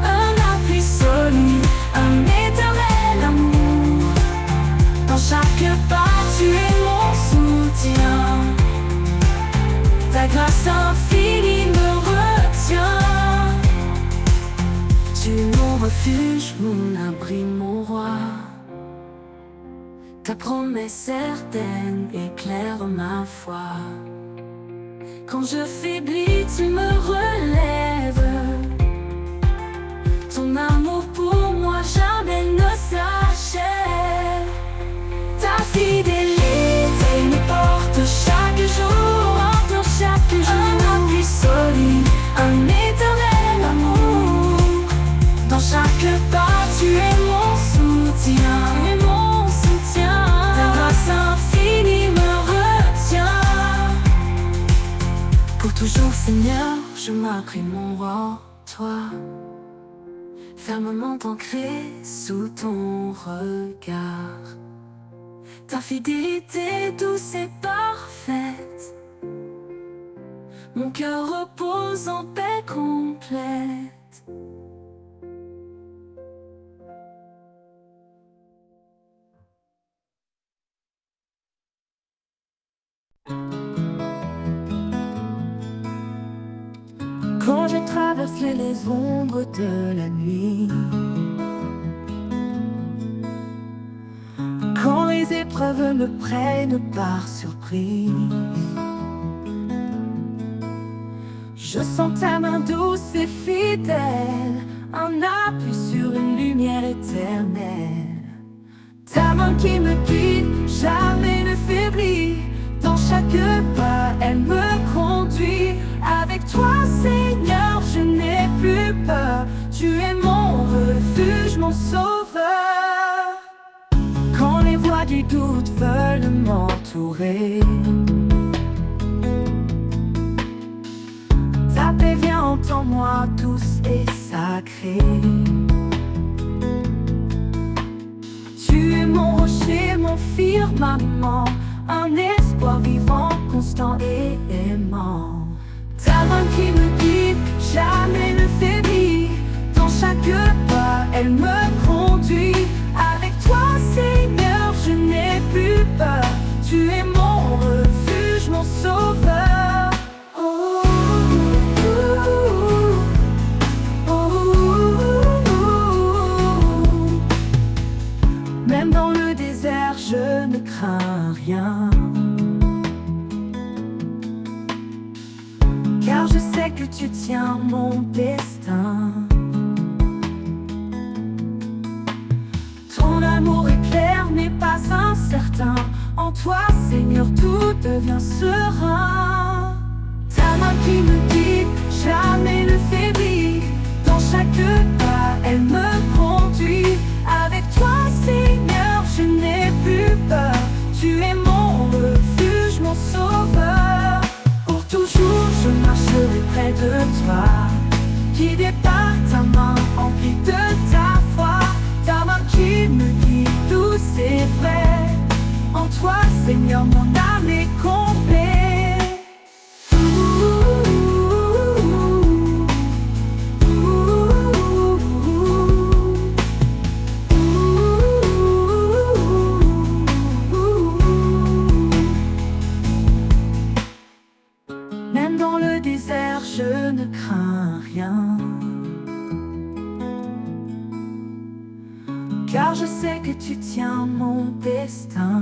un appui solide, un éternel amour. Dans chaque pas tu es mon soutien, ta grâce infinie me retient. Tu es mon refuge, mon abri, mon roi. Ta promesse certaine éclaire ma foi. Quand je faiblis, tu me relèves. Ton amour pour moi jamais ne s'achève. Ta fidélité me porte chaque jour, dans chaque jour. Un appui solide, un éternel amour. Dans chaque pas, tu es mon soutien. Tu es mon soutien. Ta grâce infinie me retient. Pour toujours, Seigneur, je m'apprie mon roi, toi, fermement ancré sous ton regard. Ta fidélité douce et parfaite, mon cœur repose en paix complète. Quand je traverse les ombres de la nuit, quand les épreuves me prennent par surprise, je sens ta main douce et fidèle, un appui sur une lumière éternelle. Ta main qui me guide, jamais ne faiblit. Dans chaque pas, elle me conduit. Avec toi, Seigneur, je n'ai plus peur. Tu es mon refuge, mon sauveur. Quand les voix du doute veulent m'entourer, ta paix vient en moi douce et sacrée. Tu es mon rocher, mon firmament, un espoir vivant, constant et aimant. Ta main qui me guide, jamais ne faiblit. Dans chaque pas, elle me conduit. Avec toi, Seigneur, je n'ai plus peur. Tu es mon refuge, mon sauveur. Oh, oh, oh, oh, oh. Même dans le désert, je ne crains rien, car je sais que tu tiens mon destin. Ton amour est clair, mais pas incertain. En toi, Seigneur, tout devient serein. Ta main qui me guide, jamais ne faiblit. Dans chaque pas, elle me conduit. Avec toi, Seigneur, je n'ai plus peur. Tu es mon refuge, mon sauveur. Pour toujours, je marcherai près de toi, guidé par ta main, emplie de ta foi. Ta main qui me guide, douce et vraie. En toi, Seigneur, mon âme est complète. Même dans le désert, je ne crains rien, car je sais que tu tiens mon destin.